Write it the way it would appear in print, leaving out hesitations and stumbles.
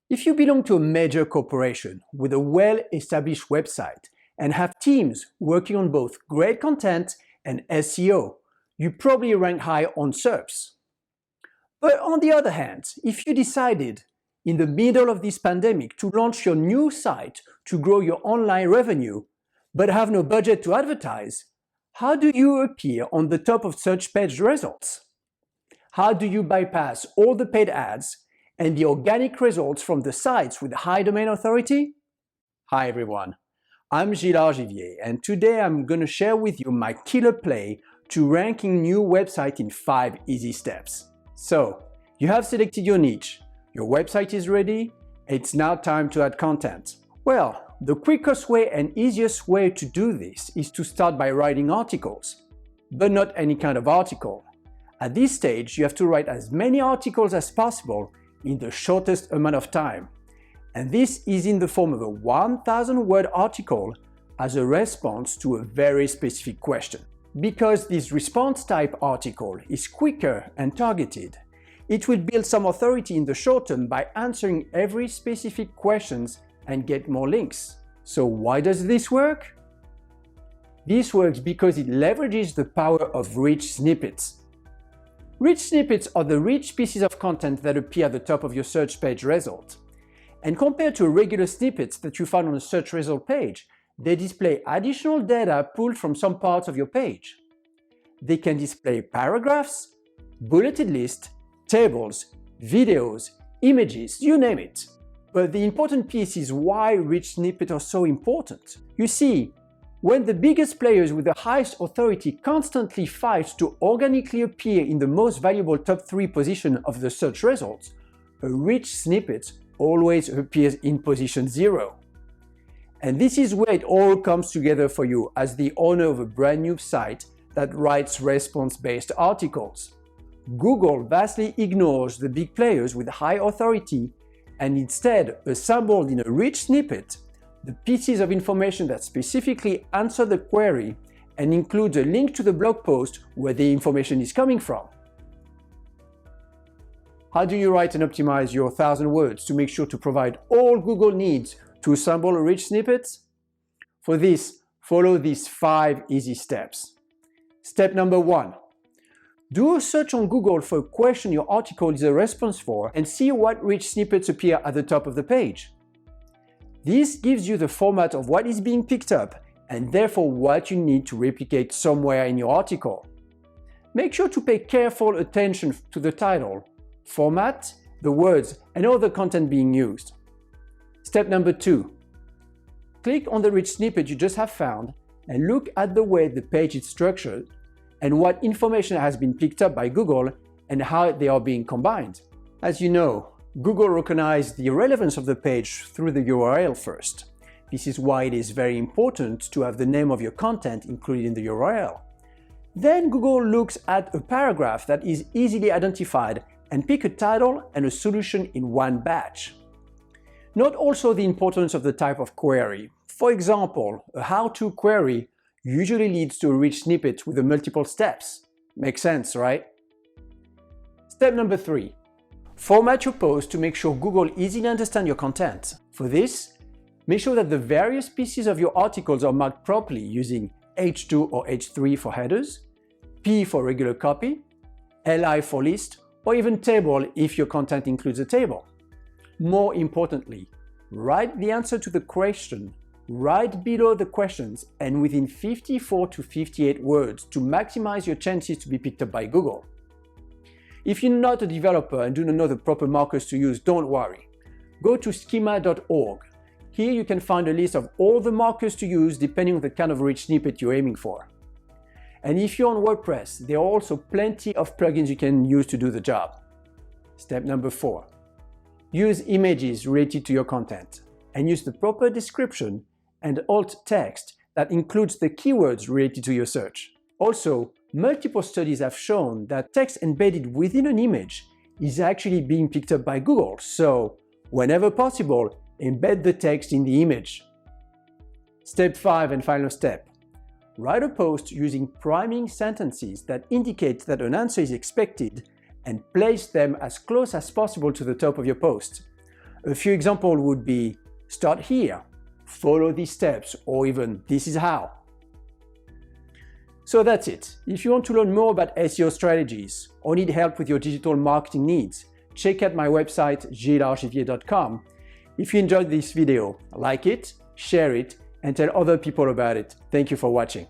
If you belong to a major corporation with a well-established website and have teams working on both great content and SEO, you probably rank high on SERPs. But on the other hand, if you decided in the middle of this pandemic to launch your new site to grow your online revenue, but have no budget to advertise, how do you appear on the top of search page results? How do you bypass all the paid ads and the organic results from the sites with high domain authority? Hi everyone, I'm Gilles Argivier, and today I'm going to share with you my killer play to ranking new website in 5 easy steps. So, you have selected your niche, your website is ready, it's now time to add content. Well, the quickest way and easiest way to do this is to start by writing articles, but not any kind of article. At this stage, you have to write as many articles as possible in the shortest amount of time. And this is in the form of a 1,000-word article as a response to a very specific question. Because this response type article is quicker and targeted, it will build some authority in the short term by answering every specific questions and get more links. So why does this work? This works because it leverages the power of rich snippets. Rich snippets are the rich pieces of content that appear at the top of your search page result. And compared to regular snippets that you find on a search result page, they display additional data pulled from some parts of your page. They can display paragraphs, bulleted lists, tables, videos, images, you name it. But the important piece is why rich snippets are so important. You see, when the biggest players with the highest authority constantly fight to organically appear in the most valuable top 3 position of the search results, a rich snippet always appears in position 0. And this is where it all comes together for you as the owner of a brand new site that writes response-based articles. Google vastly ignores the big players with high authority and instead assembled in a rich snippet the pieces of information that specifically answer the query and include a link to the blog post where the information is coming from. How do you write and optimize your 1,000 words to make sure to provide all Google needs to assemble a rich snippet? For this, follow these 5 easy steps. Step number 1. Do a search on Google for a question your article is a response for and see what rich snippets appear at the top of the page. This gives you the format of what is being picked up and therefore what you need to replicate somewhere in your article. Make sure to pay careful attention to the title, format, the words, and all the content being used. Step number 2. Click on the rich snippet you just have found and look at the way the page is structured and what information has been picked up by Google and how they are being combined. As you know, Google recognizes the relevance of the page through the URL first. This is why it is very important to have the name of your content included in the URL. Then Google looks at a paragraph that is easily identified and pick a title and a solution in one batch. Note also the importance of the type of query. For example, a how-to query usually leads to a rich snippet with multiple steps. Makes sense, right? Step number 3. Format your post to make sure Google easily understands your content. For this, make sure that the various pieces of your articles are marked properly using H2 or H3 for headers, P for regular copy, LI for list, or even table if your content includes a table. More importantly, write the answer to the question right below the questions and within 54 to 58 words to maximize your chances to be picked up by Google. If you're not a developer and do not know the proper markers to use, don't worry. Go to schema.org. Here you can find a list of all the markers to use depending on the kind of rich snippet you're aiming for. And if you're on WordPress, there are also plenty of plugins you can use to do the job. Step number 4. Use images related to your content and use the proper description and alt text that includes the keywords related to your search. Also, multiple studies have shown that text embedded within an image is actually being picked up by Google, so whenever possible, embed the text in the image. Step 5 and final step. Write a post using priming sentences that indicate that an answer is expected and place them as close as possible to the top of your post. A few examples would be start here, follow these steps, or even this is how. So that's it. If you want to learn more about SEO strategies or need help with your digital marketing needs, check out my website gilesargivier.com. If you enjoyed this video, like it, share it, and tell other people about it. Thank you for watching.